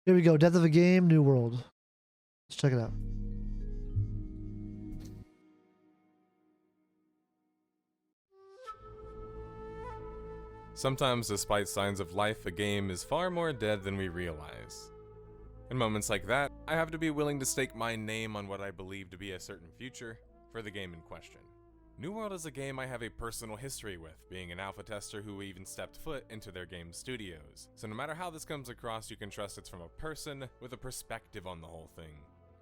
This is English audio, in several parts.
Here we go. Death of a Game, New World. Let's check it out. Sometimes, despite signs of life, a game is far more dead than we realize. In moments like that, I have to be willing to stake my name on what I believe to be a certain future for the game in question. New World is a game I have a personal history with, being an alpha tester who even stepped foot into their game's studios. So no matter how this comes across, you can trust it's from a person with a perspective on the whole thing.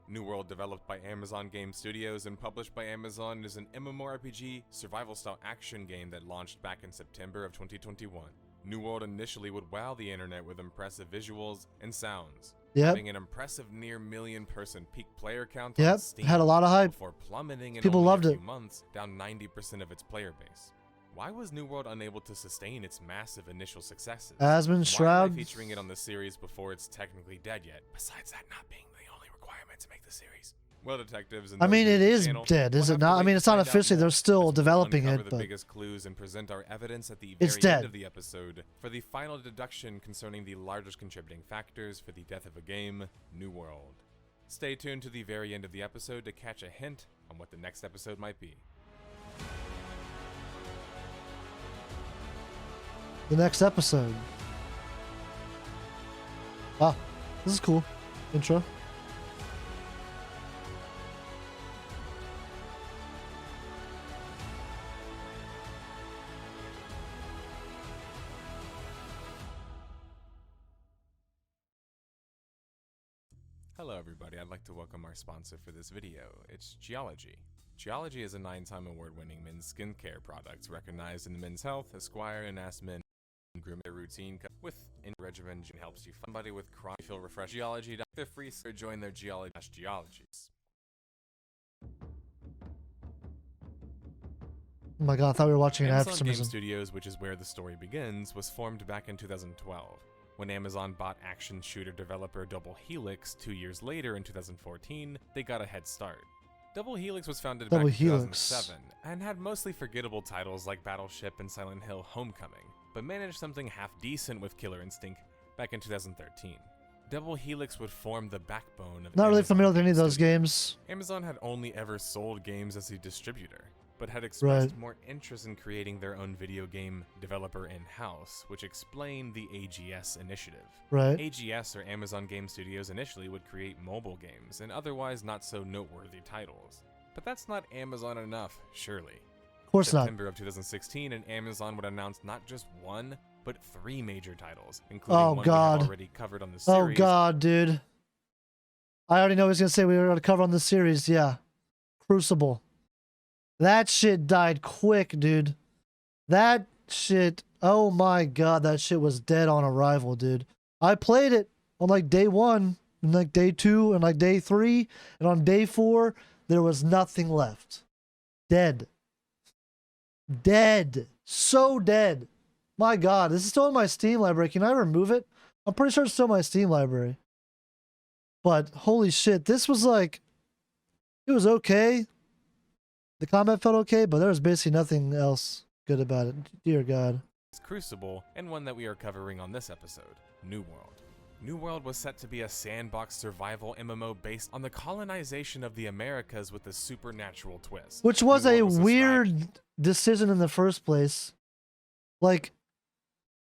New World, developed by Amazon Game Studios and published by Amazon, is an MMORPG survival-style action game that launched back in September of 2021. New World initially would wow the internet with impressive visuals and sounds, having an impressive near million-person peak player count on Steam, had a lot of hype before plummeting in People only loved a few it. months, down 90% of its player base. Why was New World unable to sustain its massive initial successes? Asmon, Shroud. Why am I featuring it on the series before it's technically dead yet? Besides that not being the only requirement to make the series. Well, detectives, and I mean, it is channel, dead, is we'll it not? I mean, it's not officially. They're still developing it, the but biggest clues and present our evidence at the it's very dead. end of the episode for the final deduction concerning the largest contributing factors for the death of a game, New World. Stay tuned to the very end of the episode to catch a hint on what the next episode might be. The next episode. Ah, this is cool. Intro. Hello everybody, I'd like to welcome our sponsor for this video. It's Geology. Geology is a 9-time award-winning men's skincare product recognized in men's health, Esquire, and Ask Men grooming routine with in regimen helps you find somebody with chronic feel refreshed. Geology. They're free, so join their geologies. Oh my god, I thought we were watching an ad for Amazon some Game reason. Studios, which is where the story begins, was formed back in 2012. When Amazon bought action shooter developer Double Helix 2 years later in 2014, they got a head start. Double Helix was founded back in 2007 and had mostly forgettable titles like Battleship and Silent Hill Homecoming, but managed something half decent with Killer Instinct back in 2013. Double Helix would form the backbone of Not really Amazon familiar with any of Game those Studios. games. Amazon had only ever sold games as a distributor, but had expressed more interest in creating their own video game developer in-house, which explained the AGS initiative. Right. AGS, or Amazon Game Studios, initially would create mobile games and otherwise not so noteworthy titles. But that's not Amazon enough, surely. Of course not. September of 2016, and Amazon would announce not just one, but 3 major titles, including one we have already covered on the series. Oh god, dude. I already know what he's gonna say we were gonna cover on the series, yeah. Crucible. That shit died quick, dude. That shit, oh my god, that shit was dead on arrival, dude. I played it on like day 1, and like day 2, and like day 3, and on day 4, there was nothing left. Dead. Dead. So dead. My god, this is still in my Steam library. Can I remove it? I'm pretty sure it's still in my Steam library. But holy shit, this was like, it was okay. The combat felt okay, but there was basically nothing else good about it. Dear God. Crucible, and one that we are covering on this episode, New World. New World was set to be a sandbox survival MMO based on the colonization of the Americas with a supernatural twist. Which was a weird decision in the first place. Like,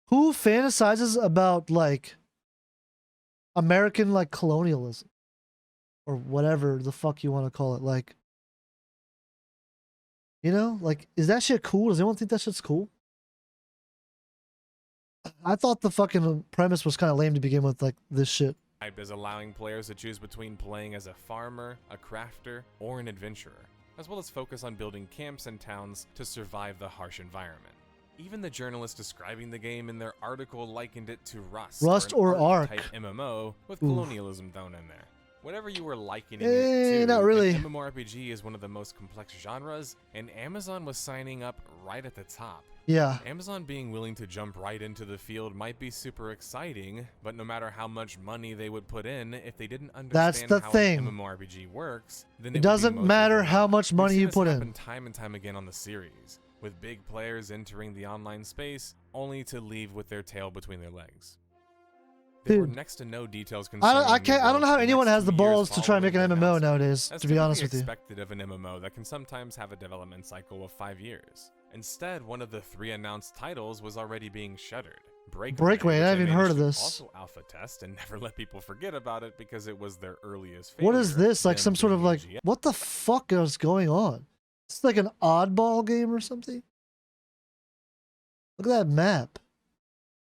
who fantasizes about, like, American, like, colonialism? Or whatever the fuck you want to call it. Like, you know, like, is that shit cool? Does anyone think that shit's cool? I thought the fucking premise was kind of lame to begin with, like, this shit. As allowing players to choose between playing as a farmer, a crafter, or an adventurer, as well as focus on building camps and towns to survive the harsh environment. Even the journalist describing the game in their article likened it to Rust or Ark type MMO with colonialism thrown in there. Whatever you were likening it to, not really. an MMORPG is one of the most complex genres, and Amazon was signing up right at the top. Yeah. Amazon being willing to jump right into the field might be super exciting, but no matter how much money they would put in, if they didn't understand how an MMORPG works, then it doesn't matter how much money you put in. Time and time again on the series, with big players entering the online space only to leave with their tail between their legs. There were Dude. next to no details concerning I can't. I don't know how anyone has the balls to try and make an MMO nowadays. As To be honest typically with you. expected of an MMO that can sometimes have a development cycle of 5 years. Instead, one of the 3 announced titles was already being shuttered. Breakaway, I haven't even heard of managed to this. Also alpha test and never let people forget about it because it was their earliest What is failure, this? Like them some sort of being like, AGS. what the fuck is going on? It's like an oddball game or something. Look at that map.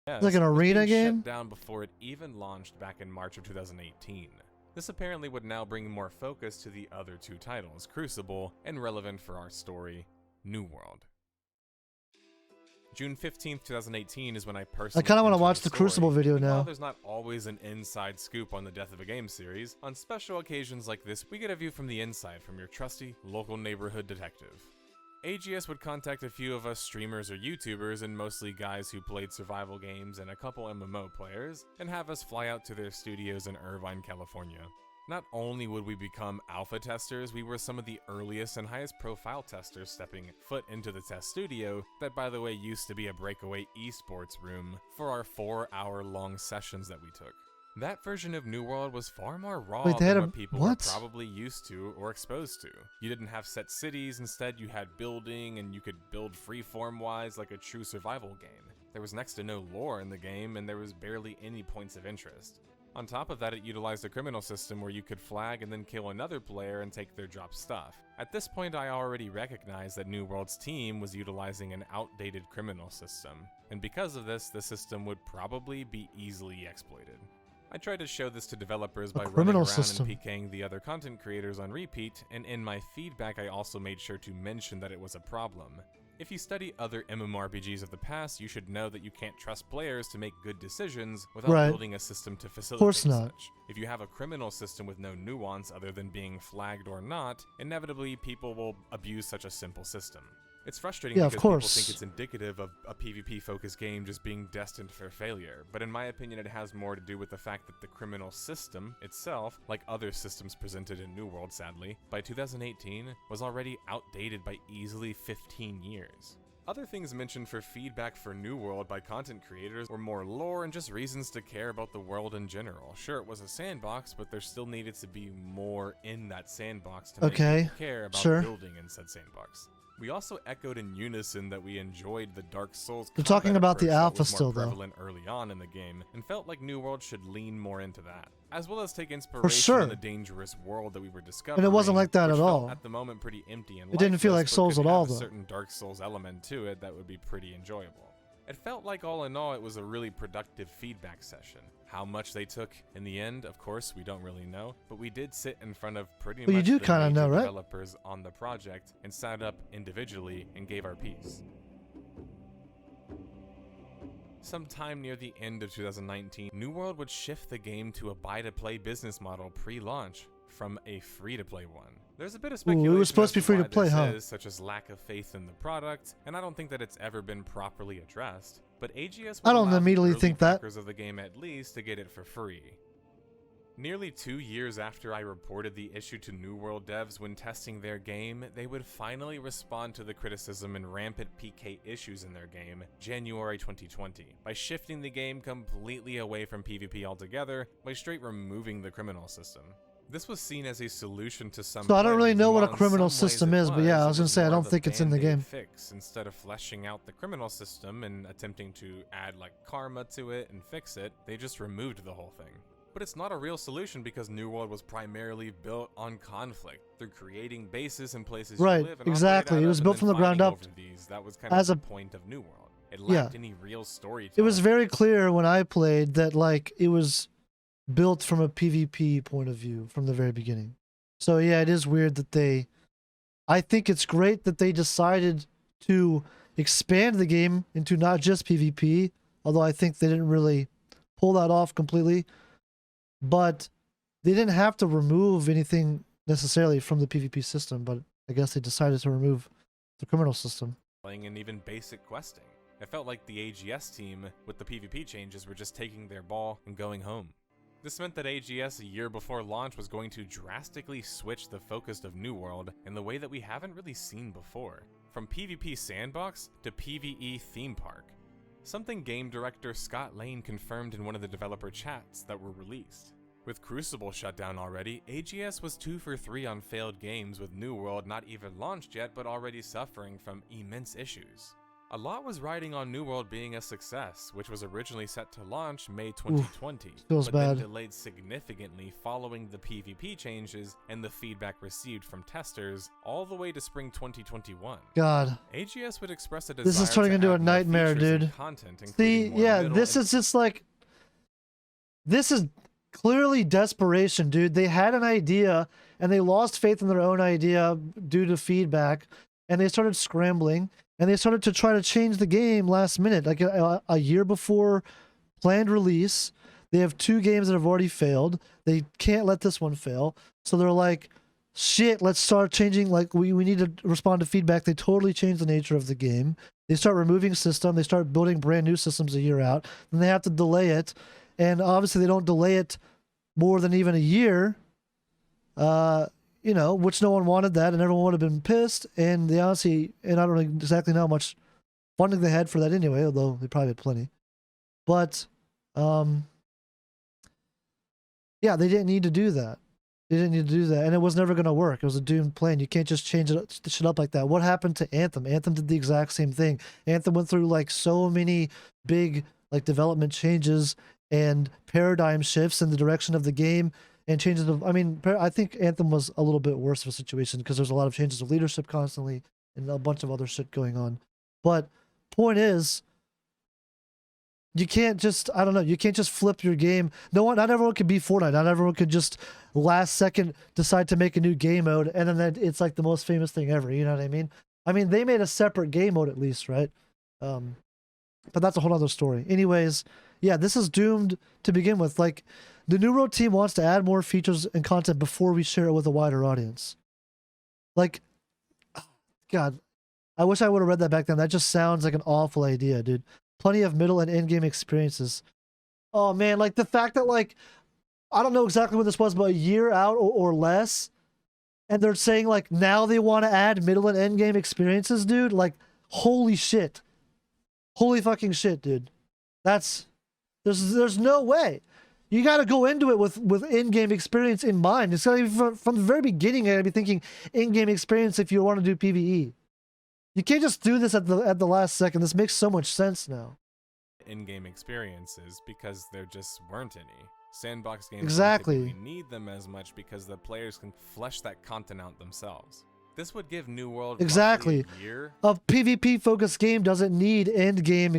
It's like an was arena being game. Shut down before it even launched back in March of 2018. This apparently would now bring more focus to the other 2 titles, Crucible, and relevant for our story, New World. June 15th, 2018 is when I personally kinda wanna entered watch the story, Crucible video and while now. there's not always an inside scoop on the death of a game series, on special occasions like this, we get a view from the inside from your trusty, local neighborhood detective. AGS would contact a few of us streamers or YouTubers, and mostly guys who played survival games and a couple MMO players, and have us fly out to their studios in Irvine, California. Not only would we become alpha testers, we were some of the earliest and highest profile testers stepping foot into the test studio that, by the way, used to be a breakaway esports room for our 4-hour-long sessions that we took. That version of New World was far more raw Wait, they had than a- what people what? were probably used to or exposed to. You didn't have set cities, instead you had building, and you could build freeform-wise like a true survival game. There was next to no lore in the game, and there was barely any points of interest. On top of that, it utilized a criminal system where you could flag and then kill another player and take their drop stuff. At this point, I already recognized that New World's team was utilizing an outdated criminal system, and because of this, the system would probably be easily exploited. I tried to show this to developers by running criminal around system. and PKing the other content creators on repeat, and in my feedback I also made sure to mention that it was a problem. If you study other MMORPGs of the past, you should know that you can't trust players to make good decisions without Right. building a system to facilitate Course not. such. If you have a criminal system with no nuance other than being flagged or not, inevitably people will abuse such a simple system. It's frustrating Yeah, of because people course. think it's indicative of a PvP-focused game just being destined for failure, but in my opinion it has more to do with the fact that the criminal system itself, like other systems presented in New World sadly, by 2018 was already outdated by easily 15 years. Other things mentioned for feedback for New World by content creators were more lore and just reasons to care about the world in general. Sure, it was a sandbox, but there still needed to be more in that sandbox to make Okay, people care about sure. building in said sandbox. We also echoed in unison that we enjoyed the Dark Souls They're talking combat about the approach that alpha was more still, though. prevalent early on in the game, and felt like New World should lean more into that, as well as take inspiration sure. in the dangerous world that we were discovering. And it wasn't like that which at felt all. At the moment, pretty empty and It didn't feel like lifeless, but Souls could at all, have a though. certain Dark Souls element to it that would be pretty enjoyable. It felt like all in all it was a really productive feedback session. How much they took in the end, of course, we don't really know, but we did sit in front of pretty Well, you much do the kinda major know, right? developers on the project and sat up individually and gave our piece. Sometime near the end of 2019, New World would shift the game to a buy-to-play business model pre-launch from a free-to-play one. There's a bit of Ooh, it was speculation supposed to as be free to why play, this huh? is, such as lack of faith in the product, and I don't think that it's ever been properly addressed. But AGS would I don't allow the immediately early think that. backers of the game at least to get it for free. Nearly 2 years after I reported the issue to New World devs when testing their game, they would finally respond to the criticism and rampant PK issues in their game, January 2020, by shifting the game completely away from PvP altogether by straight removing the criminal system. This was seen as a solution to some So I don't really problems, know and what a while in criminal some ways system it is, but yeah, I it was gonna say I more don't of a think it's in the Band-Aid game. fix instead of fleshing out the criminal system and attempting to add like karma to it and fix it, they just removed the whole thing. But it's not a real solution because New World was primarily built on conflict. They're creating bases and places Right, you live and exactly. operate It out was of, built and from the then ground fighting up over these. That was kind as of a- the point of New World. It Yeah. lacked any real storytelling. It was very clear when I played that like it was built from a PvP point of view from the very beginning. So yeah, it is weird that they. I think it's great that they decided to expand the game into not just PvP, although I think they didn't really pull that off completely. But they didn't have to remove anything necessarily from the PvP system, but I guess they decided to remove the criminal system. and even basic questing. It felt like the AGS team, with the PvP changes, were just taking their ball and going home. This meant that AGS a year before launch was going to drastically switch the focus of New World in the way that we haven't really seen before. From PvP sandbox to PvE theme park. something game director Scott Lane confirmed in one of the developer chats that were released. With Crucible shut down already, AGS was 2 for 3 on failed games, with New World not even launched yet but already suffering from immense issues. A lot was riding on New World being a success, which was originally set to launch May 2020, feels but bad. then delayed significantly following the PvP changes and the feedback received from testers all the way to spring 2021. God. AGS would express a desire This is turning to into a add more nightmare, features and dude. content, See, including more yeah, middle this and is just like... This is clearly desperation, dude. They had an idea, and they lost faith in their own idea due to feedback, and they started scrambling, and they started to try to change the game last minute, like a year before planned release. They have 2 games that have already failed. They can't let this one fail. So they're like, shit, let's start changing. Like, we need to respond to feedback. They totally change the nature of the game. They start removing system. They start building brand new systems a year out. Then they have to delay it. And obviously they don't delay it more than even a year. You know, which no one wanted that, and everyone would have been pissed. And they honestly, and I don't exactly know how much funding they had for that anyway, although they probably had plenty. But, yeah, they didn't need to do that. They didn't need to do that, and it was never going to work. It was a doomed plan. You can't just change the shit up like that. What happened to Anthem? Anthem did the exact same thing. Anthem went through like so many big like development changes and paradigm shifts in the direction of the game. And changes of, I mean, I think Anthem was a little bit worse of a situation because there's a lot of changes of leadership constantly and a bunch of other shit going on. But point is, you can't just, I don't know, you can't just flip your game. Not everyone could be Fortnite. Not everyone could just last second decide to make a new game mode and then it's like the most famous thing ever. You know what I mean? I mean, they made a separate game mode at least, right? But that's a whole other story. Anyways, yeah, this is doomed to begin with. Like, the New World team wants to add more features and content before we share it with a wider audience. Like, God, I wish I would have read that back then. That just sounds like an awful idea, dude. Plenty of middle and end-game experiences. Oh, man, like the fact that, like, I don't know exactly when this was, but a year out or less, and they're saying, like, now they want to add middle and end-game experiences, dude. Like, holy shit. Holy fucking shit, dude. There's no way. You got to go into it with in-game experience in mind. It's got to be from the very beginning. You got to be thinking in-game experience if you want to do PvE. You can't just do this at the last second. This makes so much sense now. In-game experiences because there just weren't any. Sandbox games Exactly. don't typically need them as much because the players can flesh that content out themselves. This would give New World exactly a year. A PvP focused game doesn't need end game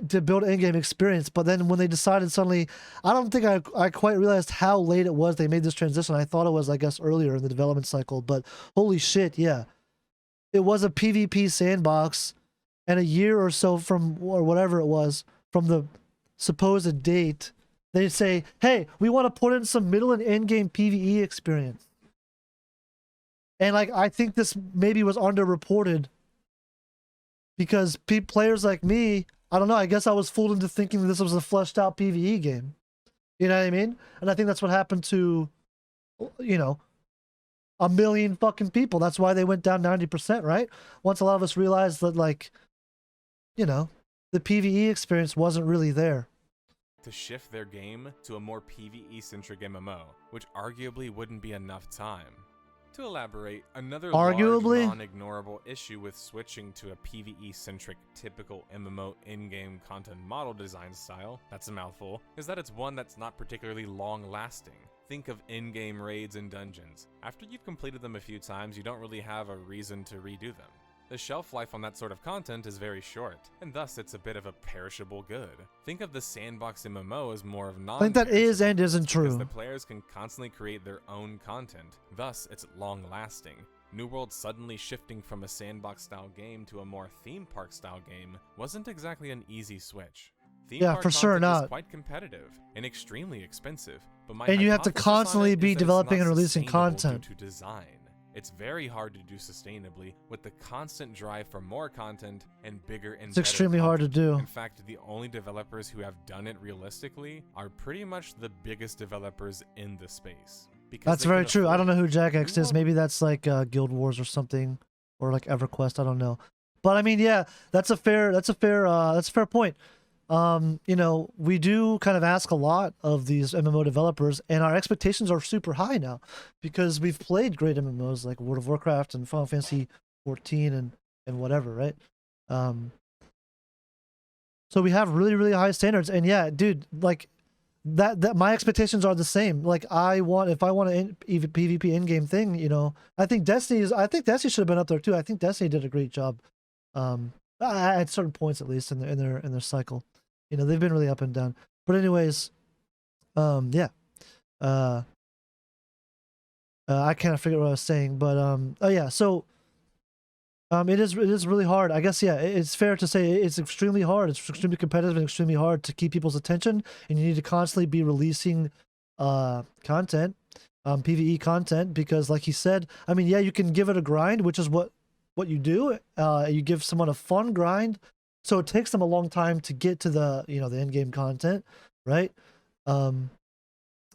to build end game experience. But then when they decided suddenly, I don't think I quite realized how late it was they made this transition. I thought it was, I guess, earlier in the development cycle. But holy shit, yeah, it was a PvP sandbox, and a year or so from or whatever it was from the supposed date, they say, hey, we want to put in some middle and end game PvE experience. And like, I think this maybe was underreported because players like me, I don't know, I guess I was fooled into thinking that this was a fleshed out PvE game. You know what I mean? And I think that's what happened to, you know, 1 million fucking people. That's why they went down 90%, right? Once a lot of us realized that, like, you know, the PvE experience wasn't really there. To shift their game to a more PvE-centric MMO, which arguably wouldn't be enough time. To elaborate, another arguably large, non-ignorable issue with switching to a PvE-centric typical MMO in-game content model design style, that's a mouthful, is that it's one that's not particularly long-lasting. Think of in-game raids and dungeons. After you've completed them a few times, you don't really have a reason to redo them. The shelf life on that sort of content is very short, and thus it's a bit of a perishable good. Think of the sandbox MMO as more of non-perishable. I think that is and isn't true. Because the players can constantly create their own content, thus it's long-lasting. New World suddenly shifting from a sandbox-style game to a more theme park-style game wasn't exactly an easy switch. Theme yeah, park for sure content not. Is quite competitive and extremely expensive, but my and you have to hypothesis constantly on it be is that it's developing not and releasing sustainable content. due to design. It's very hard to do sustainably with the constant drive for more content and bigger and It's extremely better hard to content. do. In fact, the only developers who have done it realistically are pretty much the biggest developers in the space. Because That's they very can true. I don't know who Jack New X is. World- Maybe that's like Guild Wars or something, or like EverQuest. I don't know. But I mean, yeah, that's a fair point. you know, we do kind of ask a lot of these MMO developers, and our expectations are super high now because we've played great MMOs like World of Warcraft and Final Fantasy 14 and whatever, right? Um, so we have really, really high standards, and yeah, dude, like that my expectations are the same. Like if I want an even PvP in-game thing, you know, I think Destiny should have been up there too. I think Destiny did a great job, at certain points at least in their cycle. You know, they've been really up and down. But anyways, yeah. Uh, I can't figure out what I was saying, but oh yeah, so it is really hard. I guess yeah, it's fair to say it's extremely hard. It's extremely competitive and extremely hard to keep people's attention, and you need to constantly be releasing content, PvE content, because like he said, I mean, yeah, you can give it a grind, which is what you do. You give someone a fun grind, so it takes them a long time to get to the, you know, the end game content, right? Um,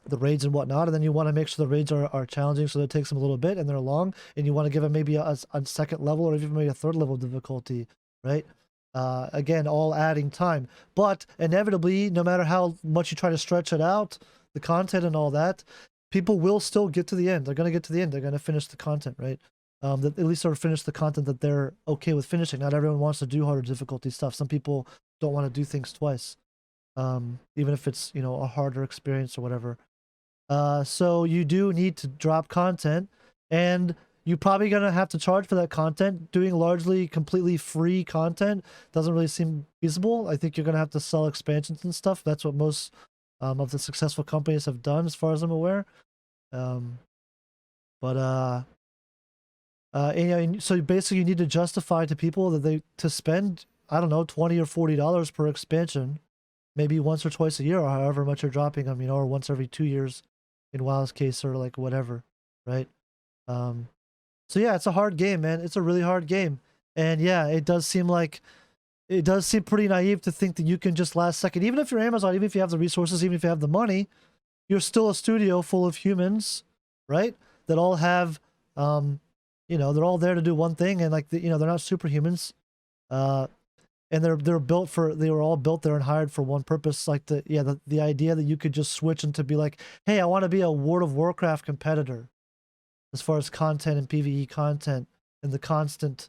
the raids and whatnot, and then you want to make sure the raids are challenging, so that it takes them a little bit and they're long, and you want to give them maybe a second level or even maybe a third level of difficulty, right? Again, all adding time, but inevitably, no matter how much you try to stretch it out, the content and all that, people will still get to the end. They're going to get to the end. They're going to finish the content, right? That at least they're finish the content that they're okay with finishing. Not everyone wants to do harder difficulty stuff. Some people don't want to do things twice, even if it's, you know, a harder experience or whatever. So you do need to drop content, and you're probably gonna have to charge for that content. Doing largely completely free content doesn't really seem feasible. I think you're gonna have to sell expansions and stuff. That's what most of the successful companies have done, as far as I'm aware. But and so basically you need to justify to people that to spend, I don't know, $20 or $40 per expansion, maybe once or twice a year, or however much you're dropping them, you know, or once every 2 years in WoW's case, or like whatever, right? So yeah, it's a hard game, man. It's a really hard game, and yeah, it does seem pretty naive to think that you can just last second, even if you're Amazon, even if you have the resources, even if you have the money, you're still a studio full of humans, right? That all have, you know, they're all there to do one thing, and like you know, they're not superhumans, and they were all built there and hired for one purpose. Like the idea that you could just switch and to be like, hey, I want to be a World of Warcraft competitor, as far as content and PvE content and the constant,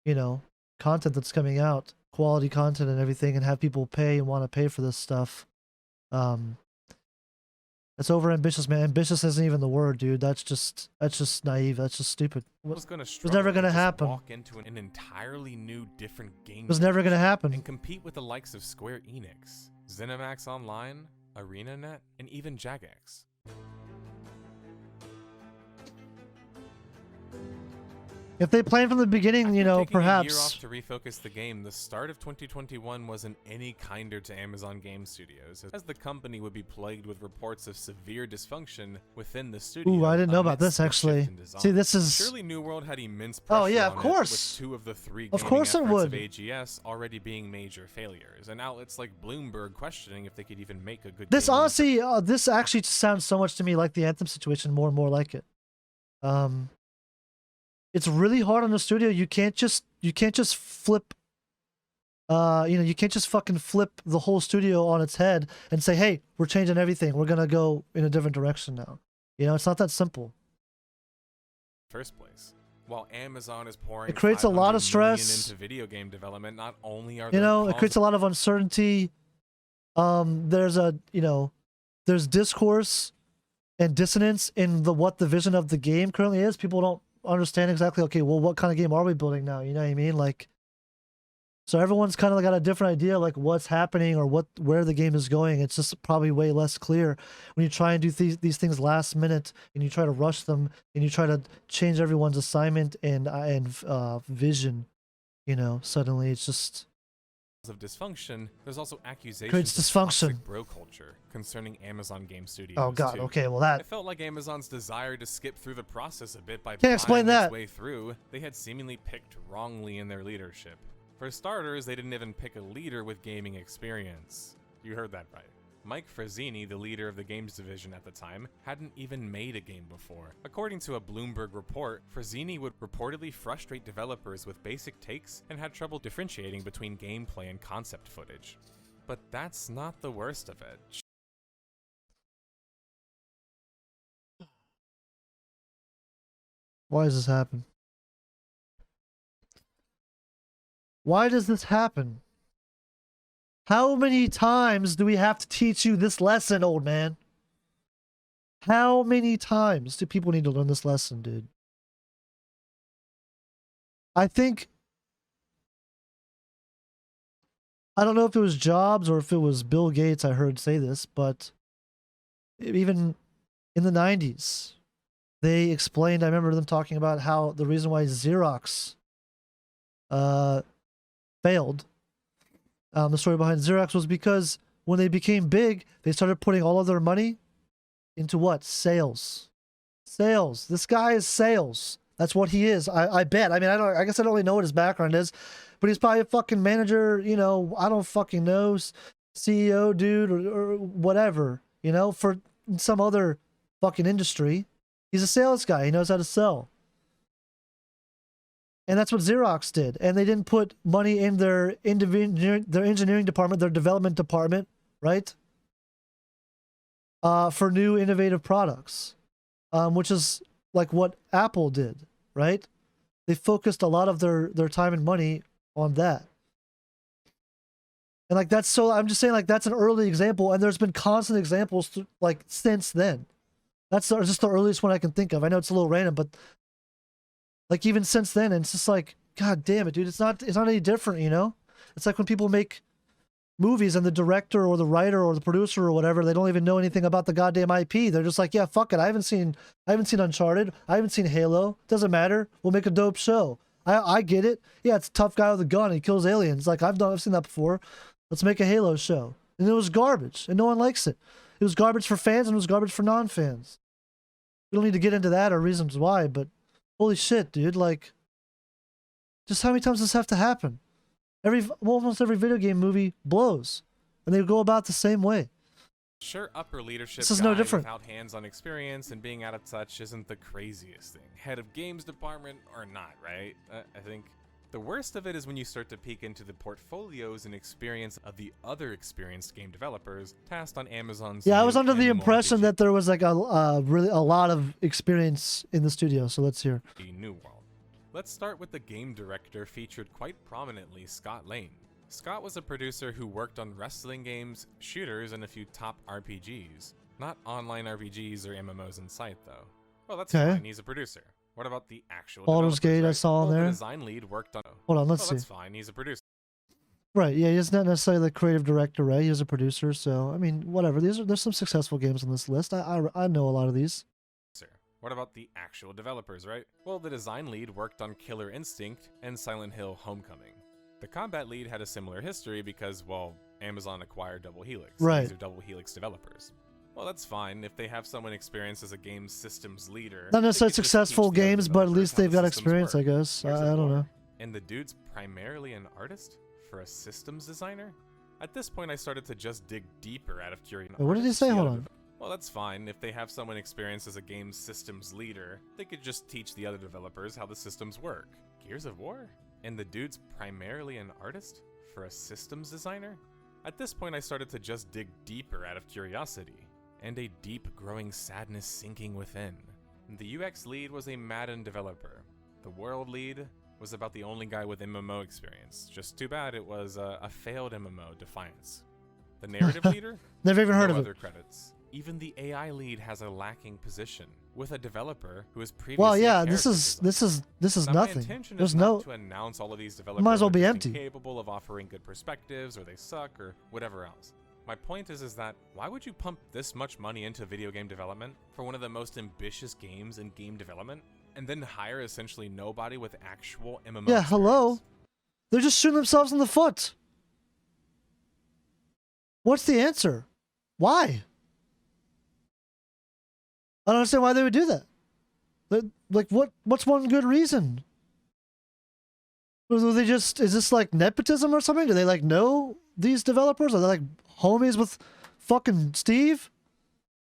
you know, content that's coming out, quality content and everything, and have people pay and want to pay for this stuff. That's over ambitious, man. Ambitious isn't even the word, dude. That's just naive. That's just stupid. It was never gonna happen. Walk into an entirely new, different game. It was never gonna happen. And compete with the likes of Square Enix, ZeniMax Online, ArenaNet, and even Jagex. If they planned from the beginning, you know, perhaps. A year off to refocus the game, the start of 2021 wasn't any kinder to Amazon Game Studios, as the company would be plagued with reports of severe dysfunction within the studio. Ooh, I didn't know about this actually. See, this is. Surely New World had immense pressure. Oh yeah, of course. With 2 of the 3 of course it would. Of AGS already being major failures, and outlets like Bloomberg questioning if they could even make a good. This honestly, this actually sounds so much to me like the Anthem situation, more and more like it. It's really hard on the studio. You can't just flip, you know, you can't just fucking flip the whole studio on its head and say, hey, we're changing everything. We're going to go in a different direction now. You know, it's not that simple. First place. While Amazon is pouring, it creates a lot of stress into video game development. Not only are you know, it creates a lot of uncertainty. There's discourse and dissonance in what the vision of the game currently is. People don't understand exactly, okay, well, what kind of game are we building now? You know what I mean? Like, so everyone's kind of got a different idea, like what's happening or where the game is going. It's just probably way less clear when you try and do these things last minute, and you try to rush them, and you try to change everyone's assignment and vision. You know, suddenly it's just of dysfunction. There's also accusations creates dysfunction. Of toxic bro culture concerning Amazon Game Studios. Oh god, too. okay, well that. It felt like Amazon's desire to skip through the process a bit by can't explain that. Its way through. They had seemingly picked wrongly in their leadership. For starters, they didn't even pick a leader with gaming experience. You heard that right. Mike Frazzini, the leader of the games division at the time, hadn't even made a game before. According to a Bloomberg report, Frazzini would reportedly frustrate developers with basic takes and had trouble differentiating between gameplay and concept footage. But that's not the worst of it. Why does this happen? Why does this happen? How many times do we have to teach you this lesson, old man? How many times do people need to learn this lesson, dude? I think... I don't know if it was Jobs or if it was Bill Gates I heard say this, but even in the 90s, they explained, I remember them talking about how the reason why Xerox failed, the story behind Xerox was because when they became big, they started putting all of their money into what? Sales. Sales. This guy is sales. That's what he is. I bet. I mean, I guess I don't really know what his background is, but he's probably a fucking manager, you know, I don't fucking know, CEO dude or whatever, you know, for some other fucking industry. He's a sales guy. He knows how to sell. And that's what Xerox did. And they didn't put money in their engineering department, their development department, right? For new innovative products, which is like what Apple did, right? They focused a lot of their time and money on that. And like that's so, I'm just saying like that's an early example, and there's been constant examples like since then. That's just the earliest one I can think of. I know it's a little random, but like even since then, and it's just like, God damn it, dude, it's not any different, you know? It's like when people make movies and the director or the writer or the producer or whatever, they don't even know anything about the goddamn IP. They're just like, yeah, fuck it. I haven't seen Uncharted. I haven't seen Halo. Doesn't matter. We'll make a dope show. I get it. Yeah, it's a tough guy with a gun. He kills aliens. Like I've seen that before. Let's make a Halo show. And it was garbage, and no one likes it. It was garbage for fans and it was garbage for non-fans. We don't need to get into that or reasons why, but holy shit, dude, like, just how many times does this have to happen? Almost every video game movie blows, and they go about the same way. Sure, upper leadership this is guy no different. Without hands-on experience and being out of touch isn't the craziest thing. Head of games department or not, right? I think the worst of it is when you start to peek into the portfolios and experience of the other experienced game developers tasked on Amazon's. Yeah, I was under the impression that there was like really a lot of experience in the studio. So let's hear. New World. Let's start with the game director featured quite prominently, Scott Lane. Scott was a producer who worked on wrestling games, shooters, and a few top RPGs. Not online RPGs or MMOs in sight, though. Well, that's fine. He's a producer. What about the actual Baldur's Gate, right? I saw on there. The design lead worked on... Hold on, let's see. That's fine. He's a producer. Right, yeah, he's not necessarily the creative director, right? He's a producer, so, I mean, whatever. There's some successful games on this list. I know a lot of these. What about the actual developers, right? Well, the design lead worked on Killer Instinct and Silent Hill Homecoming. The combat lead had a similar history because, well, Amazon acquired Double Helix. Right. These are Double Helix developers. Well, that's fine if they have someone experienced as a game systems leader. Not necessarily successful games, but at least they've got experience, I guess. I don't know. And the dude's primarily an artist for a systems designer? At this point, I started to just dig deeper out of curiosity. What did he say? Hold on. Well, that's fine. If they have someone experienced as a game systems leader, they could just teach the other developers how the systems work. Gears of War? And the dude's primarily an artist for a systems designer? At this point, I started to just dig deeper out of curiosity, and a deep growing sadness sinking within. The UX lead was a Madden developer. The world lead was about the only guy with MMO experience. Just too bad it was a failed MMO, Defiance. The narrative leader? Never even heard of other it. Credits. Even the AI lead has a lacking position, with a developer who is previously. Well, yeah, this is now, nothing. There's no. To announce all of these developers might as well be are empty. Incapable of offering good perspectives, or they suck, or whatever else. My point is that why would you pump this much money into video game development for one of the most ambitious games in game development, and then hire essentially nobody with actual MMO? Yeah, experience? hello. They're just shooting themselves in the foot. What's the answer? Why? I don't understand why they would do that. Like, what's one good reason? Is this like nepotism or something? Do they like know these developers? Are they like homies with fucking Steve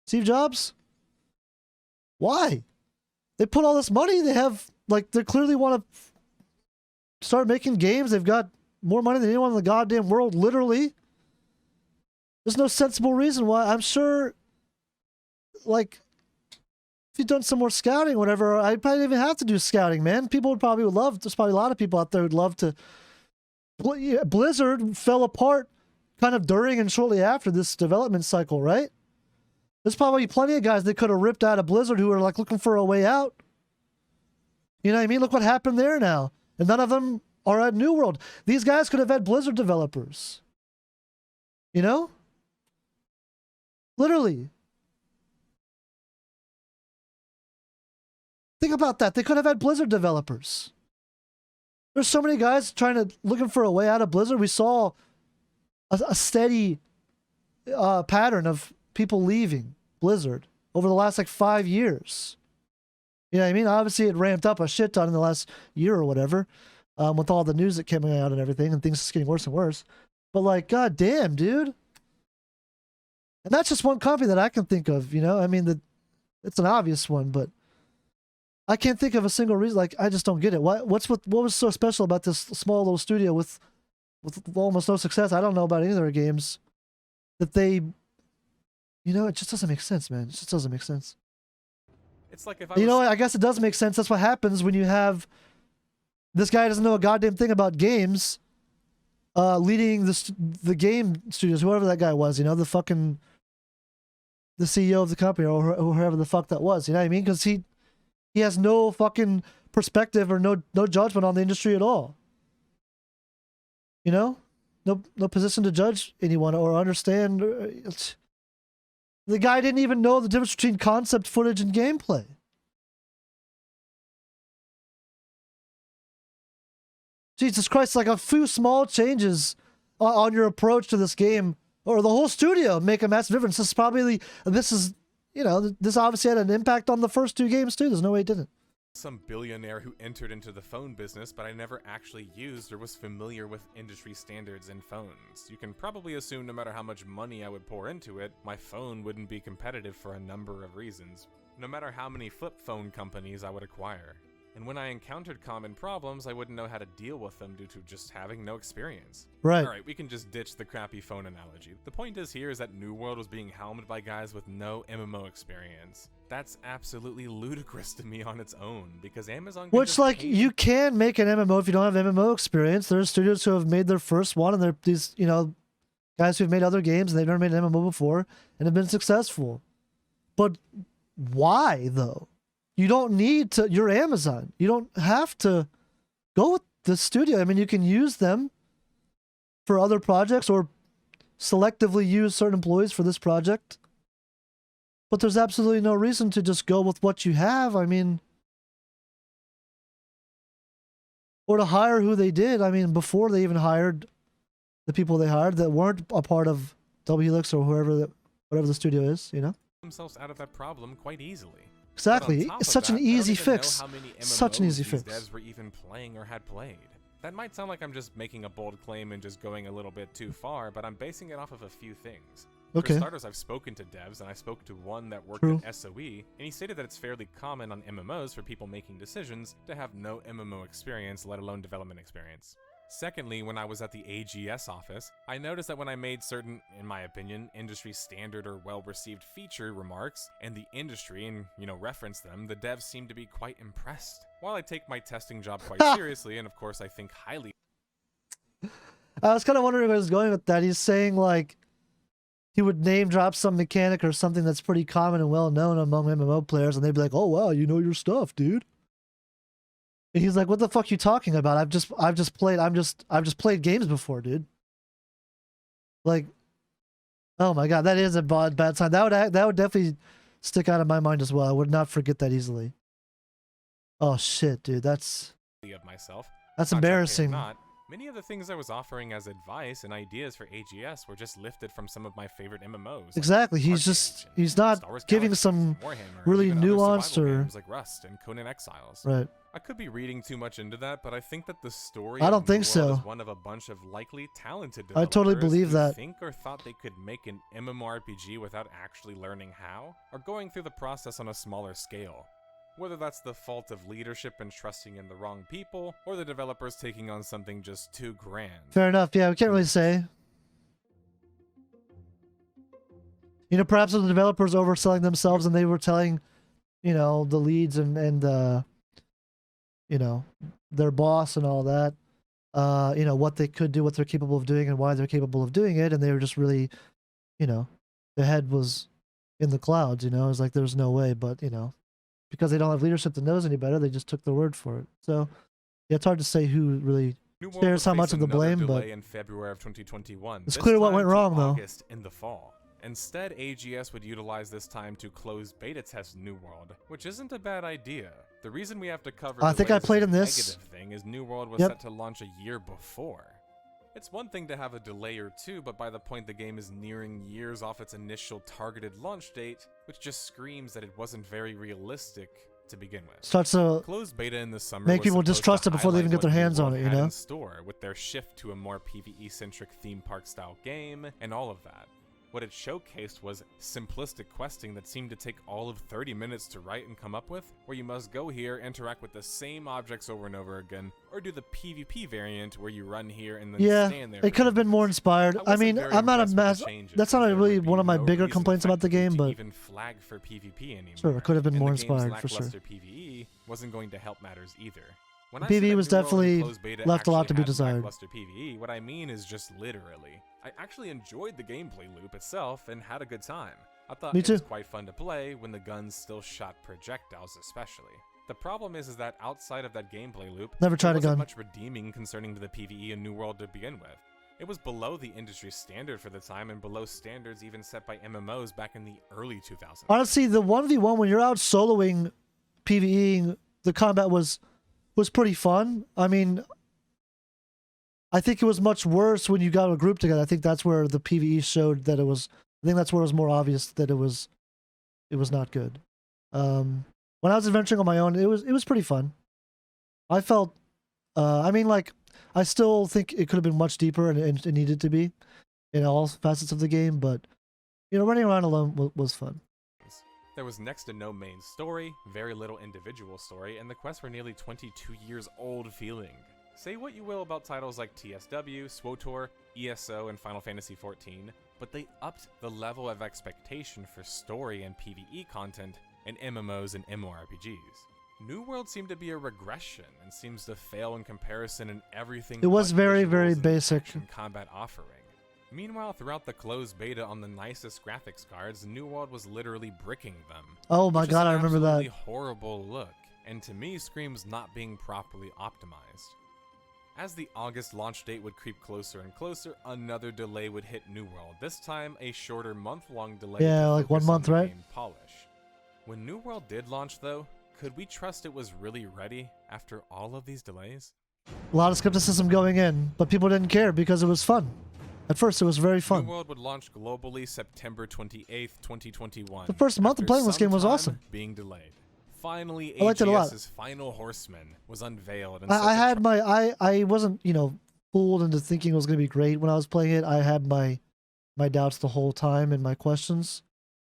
Jobs? Why? They put all this money. They have, like, they clearly want to start making games. They've got more money than anyone in the goddamn world, literally. There's no sensible reason why. I'm sure, like, if you've done some more scouting or whatever, I probably didn't even have to do scouting, man. People would probably love, there's probably a lot of people out there who'd love to. Blizzard fell apart kind of during and shortly after this development cycle, right? There's probably plenty of guys that could have ripped out of Blizzard who are like looking for a way out. You know what I mean? Look what happened there now. And none of them are at New World. These guys could have had Blizzard developers. You know? Literally. Think about that. They could have had Blizzard developers. There's so many guys looking for a way out of Blizzard. We saw a steady pattern of people leaving Blizzard over the last like 5 years. You know what I mean? Obviously, it ramped up a shit ton in the last year or whatever, with all the news that came out and everything, and things just getting worse and worse. But like, god damn, dude. And that's just one company that I can think of. You know, I mean, it's an obvious one, but I can't think of a single reason. Like, I just don't get it. What was so special about this small little studio with almost no success? I don't know about any of their games that they, you know, it just doesn't make sense, man. It just doesn't make sense. It's like if you know what? I guess it does make sense. That's what happens when you have this guy doesn't know a goddamn thing about games, leading the game studios, whoever that guy was, you know, the CEO of the company or whoever the fuck that was. You know what I mean? Because he has no fucking perspective or no judgment on the industry at all. You know? No position to judge anyone or understand. The guy didn't even know the difference between concept footage and gameplay. Jesus Christ, like a few small changes on your approach to this game or the whole studio make a massive difference. This obviously had an impact on the first two games too. There's no way it didn't. Some billionaire who entered into the phone business, but I never actually used or was familiar with industry standards in phones. You can probably assume no matter how much money I would pour into it, my phone wouldn't be competitive for a number of reasons, no matter how many flip phone companies I would acquire. And when I encountered common problems, I wouldn't know how to deal with them due to just having no experience. Right. Alright, we can just ditch the crappy phone analogy. The point is that New World was being helmed by guys with no MMO experience. That's absolutely ludicrous to me on its own, because Amazon... Which, like, you can make an MMO if you don't have MMO experience. There's studios who have made their first one, and they're these, you know, guys who've made other games, and they've never made an MMO before, and have been successful. But why, though? You don't need to... You're Amazon. You don't have to go with the studio. I mean, you can use them for other projects or selectively use certain employees for this project. But there's absolutely no reason to just go with what you have. I mean... Or to hire who they did. I mean, before they even hired the people they hired that weren't a part of W Helix or whatever the studio is, you know? Themselves out of that problem quite easily. Exactly. It's such an easy fix. Such an easy fix. Devs were even playing or had played. That might sound like I'm just making a bold claim and just going a little bit too far, but I'm basing it off of a few things. Okay. For starters, I've spoken to devs, and I spoke to one that worked at SOE, and he stated that it's fairly common on MMOs for people making decisions to have no MMO experience, let alone development experience. Secondly, when I was at the AGS office, I noticed that when I made certain, in my opinion, industry standard or well-received feature remarks, and the industry, and, you know, reference them, the devs seemed to be quite impressed. While I take my testing job quite seriously, and of course I think highly... I was kind of wondering where he was going with that. He's saying, like, he would name drop some mechanic or something that's pretty common and well-known among MMO players, and they'd be like, oh, wow, you know your stuff, dude. And he's like, "What the fuck you talking about? I've just played games before, dude." Like, oh my god, that is a bad sign. That would definitely stick out of my mind as well. I would not forget that easily. Oh shit, dude, that's embarrassing. Many of the things I was offering as advice and ideas for AGS were just lifted from some of my favorite MMOs. Exactly, he's not giving some really nuanced or games like Rust and Conan Exiles. Right. I could be reading too much into that, but I think that the story I don't of New think World so. is one of a bunch of likely talented I developers totally believe who that. think or thought they could make an MMORPG without actually learning how, or going through the process on a smaller scale. Whether that's the fault of leadership and trusting in the wrong people, or the developers taking on something just too grand. Fair enough. Yeah, we can't really say. You know, perhaps the developers overselling themselves and they were telling, you know, the leads and you know, their boss and all that, you know, what they could do, what they're capable of doing and why they're capable of doing it. And they were just really, you know, the head was in the clouds, you know, it's like, there's no way, but you know, because they don't have leadership that knows any better, they just took their word for it. So yeah, it's hard to say who really New World shares would how much face of the another blame, delay but in February of 2021. it's this clear what time went to wrong, though. August in the fall. Instead, AGS would utilize this time to close beta test New World, which isn't a bad idea. The reason we have to cover I think I delays as played a in this. negative thing is New World was Yep. set to launch a year before. It's one thing to have a delay or two, but by the point the game is nearing years off its initial targeted launch date, which just screams that it wasn't very realistic to begin with. Starts to Closed beta in the summer make was people supposed to distrust it before they even highlight get their what New hands on World it, you had know? in store with their shift to a more PvE-centric theme park style game and all of that. What it showcased was simplistic questing that seemed to take all of 30 minutes to write and come up with, where you must go here, interact with the same objects over and over again, or do the PvP variant where you run here and then yeah, stand there. it could have been more inspired. I wasn't mean, very I'm not a impressed with the mass. changes, That's as not there really would be one of my no bigger reason complaints about the effectively game, to but even flag for PvP anymore. sure, it could have been and more the game's inspired for sure. lackluster PvE wasn't going to help matters either. When I PvE say that was New World and definitely closed beta left a lot actually to be had desired. lackluster PvE, what I mean is just literally. I actually enjoyed the gameplay loop itself and had a good time. I thought Me it was too. quite fun to play when the guns still shot projectiles especially. The problem is that outside of that gameplay loop, Never tried there a wasn't gun. much redeeming concerning the PvE in New World to begin with. It was below the industry standard for the time and below standards even set by MMOs back in the early 2000s. Honestly, the 1v1 when you're out soloing, PvEing, the combat was pretty fun. I mean, I think it was much worse when you got a group together. I think that's where the PvE showed that it was. I think that's where it was more obvious that it was not good. When I was adventuring on my own, it was pretty fun. I felt, I mean, like, I still think it could have been much deeper and it needed to be in all facets of the game, but you know, running around alone was fun. There was next to no main story, very little individual story, and the quests were nearly 22 years old feeling. Say what you will about titles like TSW, SWTOR, ESO, and Final Fantasy XIV, but they upped the level of expectation for story and PvE content in MMOs and MMORPGs. New World seemed to be a regression and seems to fail in comparison in everything. It was but very, visuals very and basic. action combat offering. Meanwhile, throughout the closed beta on the nicest graphics cards, New World was literally bricking them. Oh my which is god, an I remember that. absolutely horrible look, and to me screams not being properly optimized. As the August launch date would creep closer and closer, another delay would hit New World, this time a shorter month-long delay Yeah, to like 1 focus on month, the right? game polish. When New World did launch though, could we trust it was really ready after all of these delays? A lot of skepticism going in, but people didn't care because it was fun. At first, it was very fun. New World would launch globally September 28th, 2021. The first month of after playing this game was some awesome. time being delayed. Finally, I liked it a lot. AGS's final horseman was unveiled. And I had my I wasn't, you know, fooled into thinking it was going to be great when I was playing it. I had my doubts the whole time and my questions,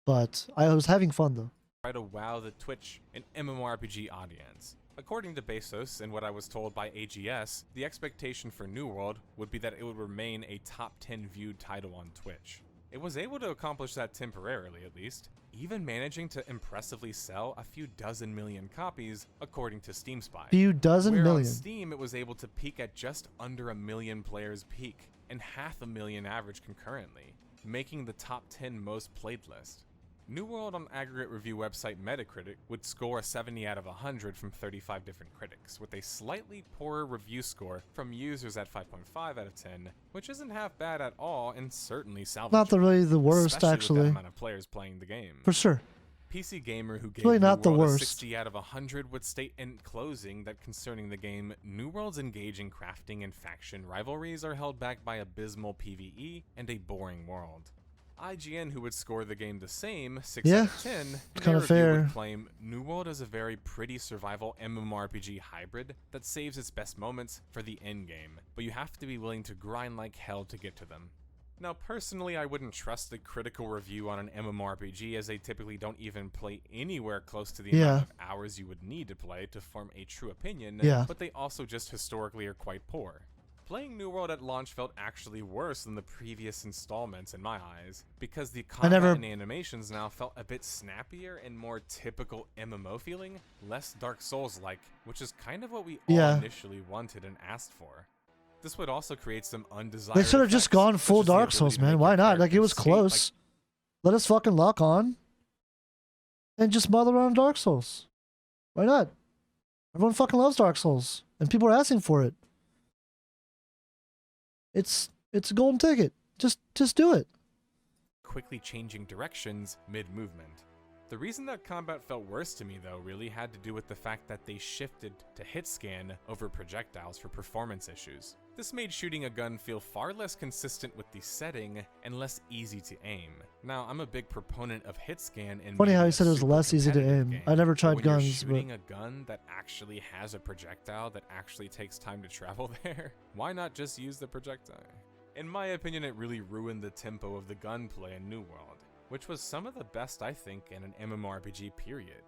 but I was having fun though. try to wow the Twitch and MMORPG audience. According to Bezos and what I was told by AGS, the expectation for New World would be that it would remain a top 10 viewed title on Twitch. It was able to accomplish that temporarily at least, even managing to impressively sell a few dozen million copies according to Steam Spy. Few dozen Where million. on Steam it was able to peak at just under 1 million players peak and 500,000 average concurrently, making the top 10 most played list. New World on aggregate review website Metacritic would score a 70 out of 100 from 35 different critics, with a slightly poorer review score from users at 5.5 out of 10, which isn't half bad at all and certainly salvageable. Not really the worst, especially with actually. that amount of players playing the game. For sure. PC Gamer, who gave really New not the World a worst. 60 out of 100, would state in closing that concerning the game, New World's engaging crafting and faction rivalries are held back by abysmal PvE and a boring world. IGN, who would score the game the same, 6 Yeah, out of 10, in kinda their review fair. would claim, New World is a very pretty survival MMORPG hybrid that saves its best moments for the endgame, but you have to be willing to grind like hell to get to them. Now, personally, I wouldn't trust a critical review on an MMORPG, as they typically don't even play anywhere close to the amount of hours you would need to play to form a true opinion, but they also just historically are quite poor. Playing New World at launch felt actually worse than the previous installments in my eyes, because the combat and animations now felt a bit snappier and more typical MMO feeling, less Dark Souls-like, which is kind of what we all initially wanted and asked for. This would also create some undesired They should have just gone full Dark Souls, man. Why not? Like, it was close. Let us fucking lock on and just mother around Dark Souls. Why not? Everyone fucking loves Dark Souls, and people are asking for it. It's a golden ticket. Just do it. Quickly changing directions mid-movement. The reason that combat felt worse to me, though, really had to do with the fact that they shifted to hit scan over projectiles for performance issues. This made shooting a gun feel far less consistent with the setting and less easy to aim. Now, I'm a big proponent of hit scan in funny how you said it was less easy to aim. Game. I never tried when guns, you're shooting a gun that actually has a projectile that actually takes time to travel there, why not just use the projectile? In my opinion, it really ruined the tempo of the gunplay in New World, which was some of the best, I think, in an MMORPG period.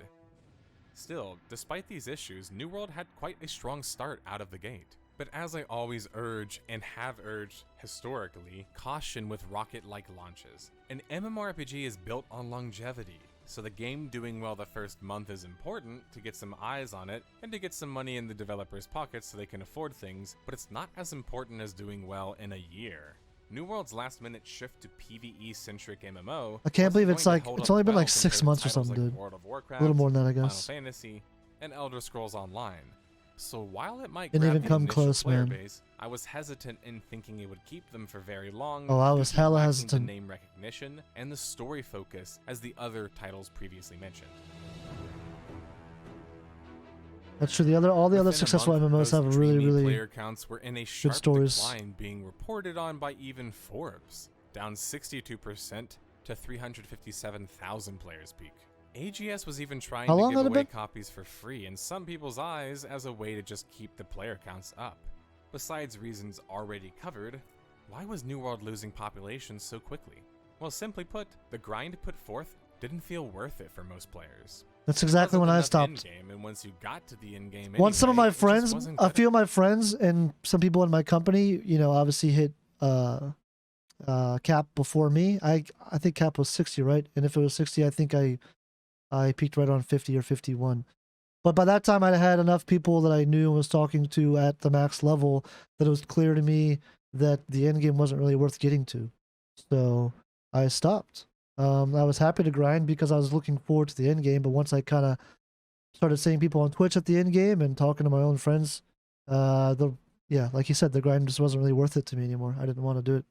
Still, despite these issues, New World had quite a strong start out of the gate. But as I always urge, and have urged historically, caution with rocket-like launches. An MMORPG is built on longevity, so the game doing well the first month is important to get some eyes on it, and to get some money in the developers' pockets so they can afford things, but it's not as important as doing well in a year. New World's last-minute shift to PvE-centric MMO. I can't believe it's only been like 6 months or something, dude. World of Warcraft, a little more than that, I guess. Final Fantasy, and Elder Scrolls Online. So while it might didn't grab even the come initial close, player man. base, I was hesitant in thinking it would keep them for very long. Oh, I due was to hella lacking hesitant. The name recognition and the story focus as the other titles previously mentioned. That's true. All the other Within a successful month, MMOs those have really, dreamy really player counts were in a sharp stories. decline, being reported on by even Forbes, down 62% to 357,000 players peak. AGS was even trying How to long give had it away been? copies for free in some people's eyes as a way to just keep the player counts up. Besides reasons already covered, why was New World losing population so quickly? Well, simply put, the grind put forth didn't feel worth it for most players. That's exactly when I stopped. Endgame, and once you got to the end game, Once some of anyway, my it just friends, wasn't a good few of my friends, and some people in my company, obviously hit cap before me. I think cap was 60, right? And if it was 60, I think I peaked right on 50 or 51. But by that time, I had enough people that I knew and was talking to at the max level that it was clear to me that the end game wasn't really worth getting to. So I stopped. I was happy to grind because I was looking forward to the end game. But once I kind of started seeing people on Twitch at the end game and talking to my own friends, like you said, the grind just wasn't really worth it to me anymore. I didn't want to do it.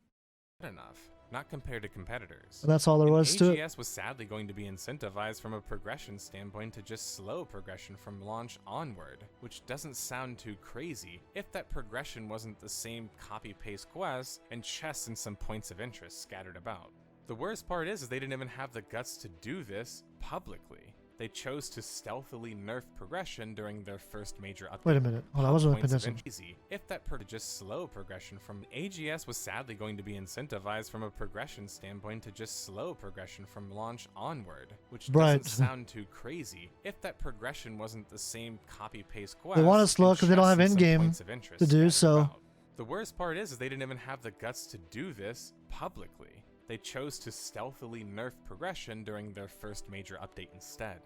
enough, not compared to competitors. And that's all there was to it. AGS was sadly going to be incentivized from a progression standpoint to just slow progression from launch onward, which doesn't sound too crazy if that progression wasn't the same copy-paste quests and chests and some points of interest scattered about. The worst part is they didn't even have the guts to do this publicly. They chose to stealthily nerf progression during their first major update. Wait a minute. Hold on, I wasn't paying attention. Easy. If that just slow progression from AGS was sadly going to be incentivized from a progression standpoint to just slow progression from launch onward, which doesn't sound too crazy if that progression wasn't the same copy-paste quest. They want to slow because they don't have endgame to do so. The worst part is they didn't even have the guts to do this publicly. They chose to stealthily nerf progression during their first major update instead.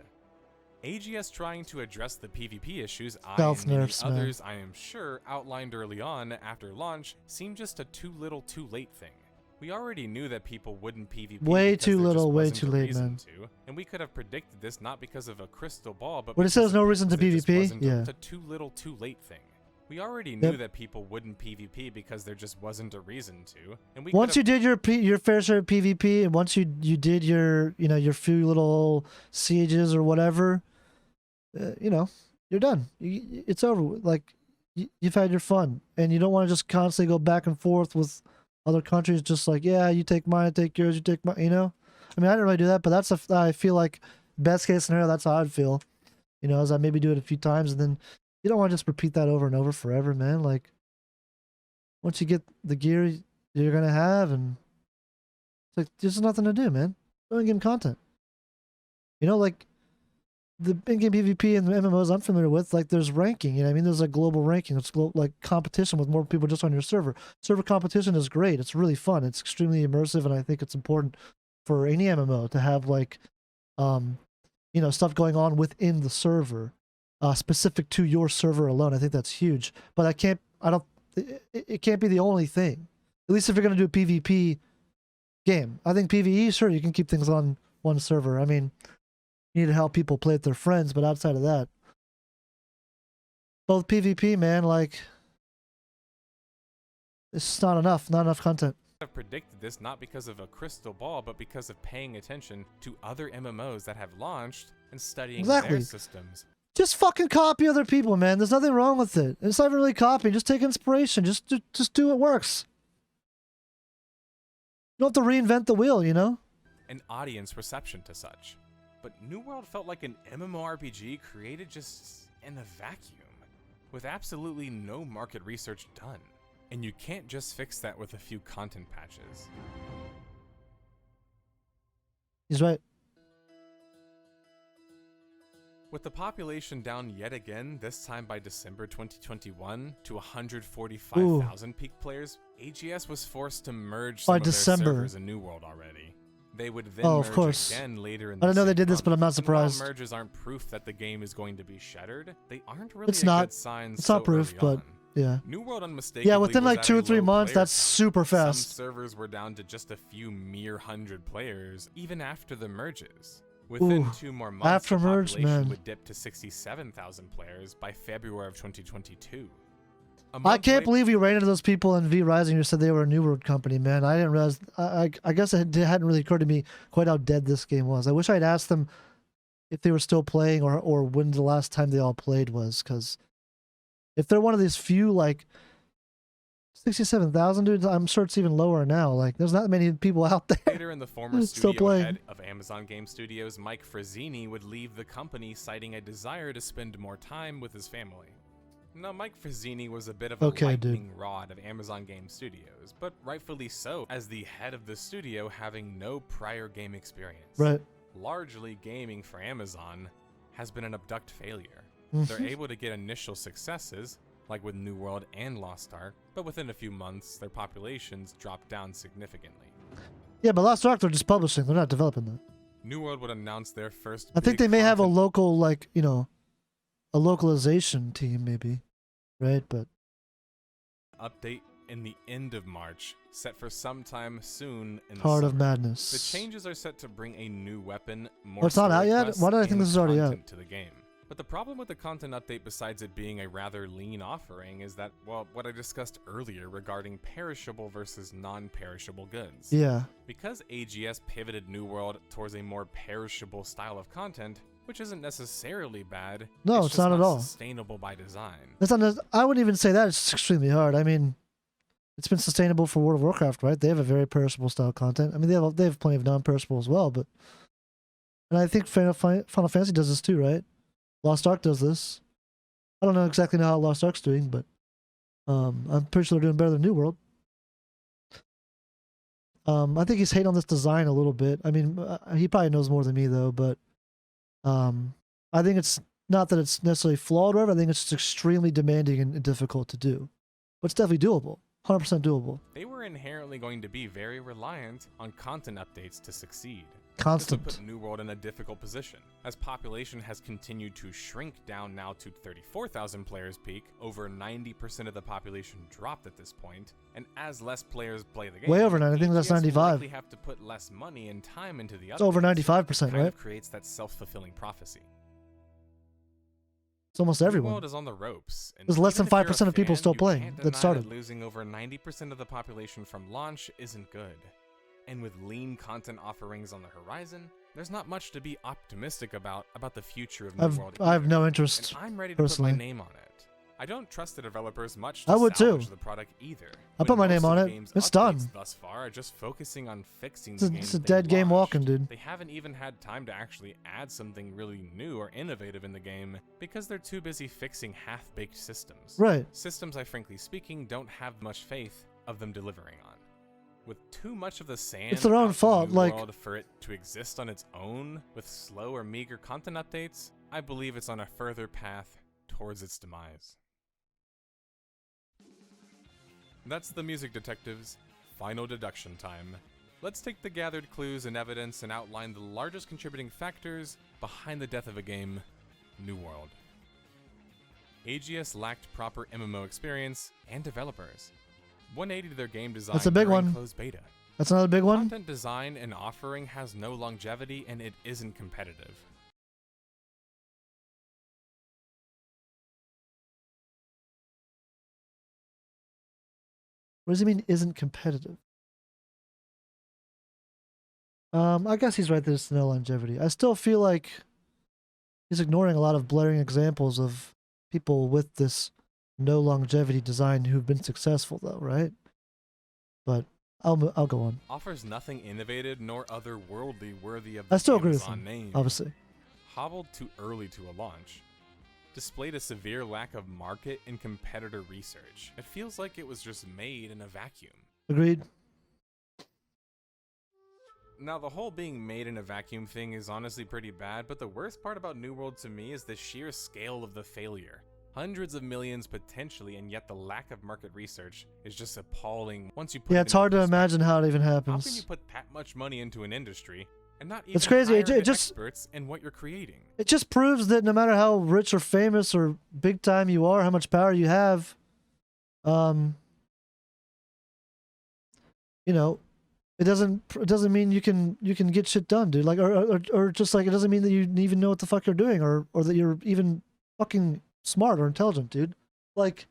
AGS trying to address the PvP issues Stealth I and many nerfs, others, I am sure, outlined early on after launch seemed just a too little too late thing. We already knew that people wouldn't PvP way because too there little, just way wasn't too a lait, reason man. to, and we could have predicted this not because of a crystal ball, but When it says because no of reason to there just PvP, wasn't yeah. a too little too late thing. We already knew that people wouldn't PvP because there just wasn't a reason to, and we once you did your fair share of PvP, and once you did your your few little sieges or whatever, you're done. It's over. Like you've had your fun, and you don't want to just constantly go back and forth with Other countries just like, yeah, you take mine, I take yours, you take mine, you know? I mean, I didn't really do that, but I feel like best case scenario, that's how I'd feel. You know, as I maybe do it a few times, and then you don't want to just repeat that over and over forever, man. Like, once you get the gear you're gonna have, and it's like there's nothing to do, man. Go in-game content. You know, like the in-game PvP and the MMOs I'm familiar with, like there's ranking. You know what I mean? There's like global ranking. It's like competition with more people just on your server. Server competition is great. It's really fun. It's extremely immersive, and I think it's important for any MMO to have like, you know, stuff going on within the server, specific to your server alone. I think that's huge. But it can't be the only thing. At least if you're going to do a PvP game. I think PvE, sure, you can keep things on one server. I mean, you need to help people play with their friends, but outside of that, both PvP, man, like, it's just not enough content. I've predicted this not because of a crystal ball, but because of paying attention to other MMOs that have launched and studying their systems. Just fucking copy other people, man. There's nothing wrong with it. It's not even really copying. Just take inspiration. Just do what works. You don't have to reinvent the wheel, you know? An audience reception to such. But New World felt like an MMORPG created just in a vacuum, with absolutely no market research done. And you can't just fix that with a few content patches. He's right. With the population down yet again, this time by December 2021 to 145,000 peak players, AGS was forced to merge some of their servers in New World already. They would then merge again later in the I don't know they did this, but I'm not surprised. While merges aren't proof that the game is going to be shuttered, they aren't really good signs. It's not proof, but yeah. New World unmistakably yeah, within like 2 or 3 months, that's super fast. Some servers were down to just a few mere 100 players, even after the merges. Within 2 more months, after the merge, population would dip to 67,000 players by February of 2022. I can't believe you ran into those people in V Rising who said they were a New World company, man. I didn't realize. I guess it hadn't really occurred to me quite how dead this game was. I wish I'd asked them if they were still playing or when the last time they all played was, because if they're one of these few, like 67,000 dudes, I'm sure it's even lower now. Like, there's not many people out there. Later in the former studio head of Amazon Game Studios, Mike Frazzini, would leave the company, citing a desire to spend more time with his family. Now, Mike Frazzini was a bit of a lightning rod of Amazon Game Studios, but rightfully so, as the head of the studio having no prior game experience. Right. Largely, gaming for Amazon has been an abrupt failure. They're able to get initial successes, like with New World and Lost Ark, but within a few months, their populations dropped down significantly. Yeah, but Lost Ark, they're just publishing. They're not developing that. New World would announce their first I think they may have a local, like, you know, a localization team, maybe, right? But update in the end of March, set for sometime soon in the Heart of summer. Madness. The changes are set to bring a new weapon, more it's not out yet? Why did I think this is already out? To the game. But the problem with the content update, besides it being a rather lean offering, is that, well, what I discussed earlier regarding perishable versus non-perishable goods. Yeah. Because AGS pivoted New World towards a more perishable style of content, which isn't necessarily bad. No, it's not at all sustainable by design. It's not. I wouldn't even say that. It's extremely hard. I mean, it's been sustainable for World of Warcraft, right? They have a very perishable style content. I mean, they have plenty of non-perishable as well, but and I think Final Fantasy does this too, right? Lost Ark does this. I don't know exactly how Lost Ark's doing, but I'm pretty sure they're doing better than New World. I think he's hating on this design a little bit. I mean, he probably knows more than me though, but I think it's not that it's necessarily flawed or whatever. I think it's just extremely demanding and difficult to do, but it's definitely doable. 100% doable. They were inherently going to be very reliant on content updates to succeed. Constant. This would put New World in a difficult position, as population has continued to shrink down now to 34,000 players peak. Over 90% of the population dropped at this point, and as less players play the game, way over 90. I think that's 95. Will have to put less money and time into the updates. It's over 95%, kind right? of creates that self-fulfilling prophecy. It's almost everyone. The world is on the ropes. There's less than 5% of people still playing that started. Losing over 90% of the population from launch isn't good. And with lean content offerings on the horizon, there's not much to be optimistic about the future of New World. I have no interest. And I'm ready to personally put my name on it. I don't trust the developers much I to would too. salvage the product either. I put my name on it. It's done. Thus far are just focusing on fixing It's the a, game it's a that dead they game launched. walking, dude. They haven't even had time to actually add something really new or innovative in the game because they're too busy fixing half-baked systems. Right. Systems I frankly speaking don't have much faith of them delivering on. With too much of the sand It's their own out in the fault, new like- world for it to exist on its own with slow or meager content updates, I believe it's on a further path towards its demise. That's the Music Detective's final deduction time. Let's take the gathered clues and evidence and outline the largest contributing factors behind the death of a game, New World. AGS lacked proper MMO experience and developers. 180 to their game design That's a big during one. closed beta. That's another big one. Content design and offering has no longevity and it isn't competitive. What does he mean isn't competitive? I guess he's right, there's no longevity. I still feel like he's ignoring a lot of blaring examples of people with this no longevity design who've been successful though, right? But I'll go on. Offers nothing innovative nor otherworldly worthy of I the still agree with Amazon him, name. obviously. Hobbled too early to a launch. Displayed a severe lack of market and competitor research. It feels like it was just made in a vacuum. Agreed. Now, the whole being made in a vacuum thing is honestly pretty bad, but the worst part about New World to me is the sheer scale of the failure. Hundreds of millions potentially, and yet the lack of market research is just appalling once you put Yeah, it it's into hard to perspective. imagine how it even How can you happens. put that much money into an industry and not even It's crazy. hire It good just- experts in what you're creating? It just proves that no matter how rich or famous or big time you are, how much power you have, you know, it doesn't mean you can get shit done, dude. Like, or just like it doesn't mean that you even know what the fuck you're doing, or that you're even fucking smart or intelligent, dude. Like,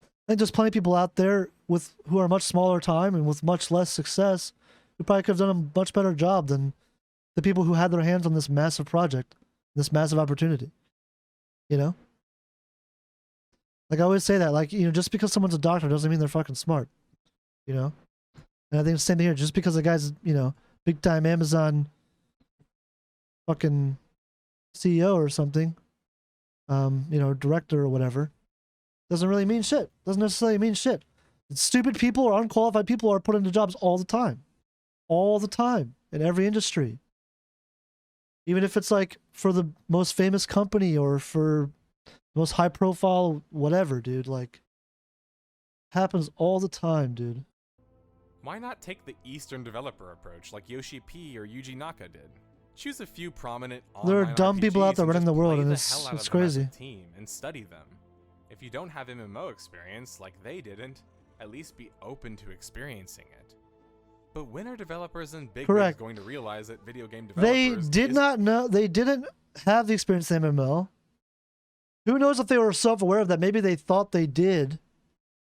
I think there's plenty of people out there who are much smaller time and with much less success who probably could have done a much better job than the people who had their hands on this massive project, this massive opportunity. You know? Like, I always say that, like, you know, just because someone's a doctor doesn't mean they're fucking smart. You know? And I think the same thing here. Just because a guy's, you know, big time Amazon fucking CEO or something, you know, director or whatever, doesn't really mean shit. Doesn't necessarily mean shit. Stupid people or unqualified people are put into jobs all the time. All the time. In every industry. Even if it's like for the most famous company or for the most high profile whatever, dude. Like, happens all the time, dude. Why not take the Eastern developer approach like Yoshi P or Yuji Naka did? Choose a few prominent There are online dumb people out RPGs there and running just the world, play and the it's- hell out it's of them as a crazy. team and study them. If you don't have MMO experience like they didn't, at least be open to experiencing it. But when are developers and big Correct. wigs going to realize that video game They developers did is- not know. They didn't have the experience in MMO. Who knows if they were self-aware of that? Maybe they thought they did,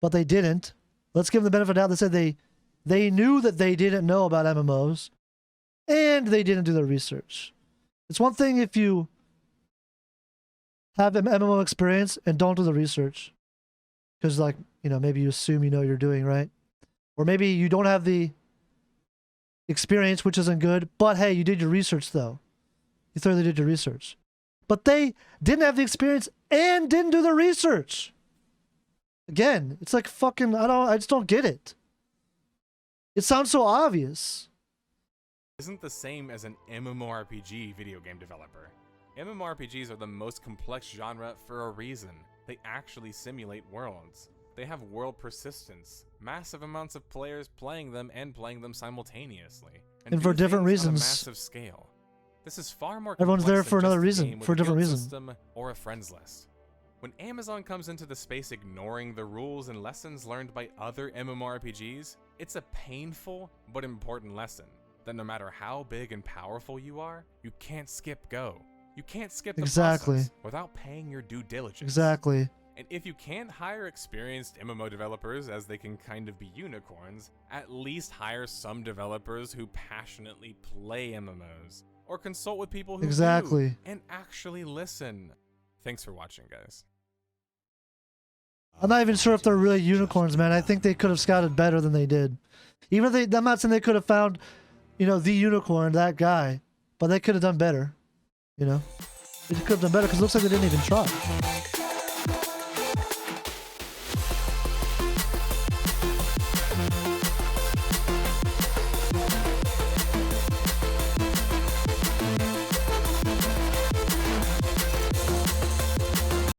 but they didn't. Let's give them the benefit of the doubt. They said they knew that they didn't know about MMOs, and they didn't do their research. It's one thing if you have an MMO experience and don't do the research, because, like, you know, maybe you assume you know what you're doing, right? Or maybe you don't have the experience, which isn't good, but hey, you did your research though. You thoroughly did your research. But they didn't have the experience and didn't do the research. Again, it's like fucking, I just don't get it. It sounds so obvious. isn't the same as an MMORPG video game developer. MMORPGs are the most complex genre for a reason. They actually simulate worlds. They have world persistence, massive amounts of players playing them and playing them simultaneously, And for do different things on a reasons. massive scale. This is far more Everyone's complex there than for another just a reason, game with for a different guild reason. system or a friends list. When Amazon comes into the space ignoring the rules and lessons learned by other MMORPGs, it's a painful but important lesson that no matter how big and powerful you are, you can't skip Go. You can't skip the Exactly. process without paying your due diligence. Exactly. And if you can't hire experienced MMO developers as they can kind of be unicorns, at least hire some developers who passionately play MMOs. Or consult with people who Exactly. do and actually listen. Thanks for watching, guys. I'm not even sure if they're really unicorns, man. I think they could have scouted better than they did. Even if I'm not saying they could have found, you know, the unicorn, that guy, but they could have done better. You know, they could have done better because it looks like they didn't even try.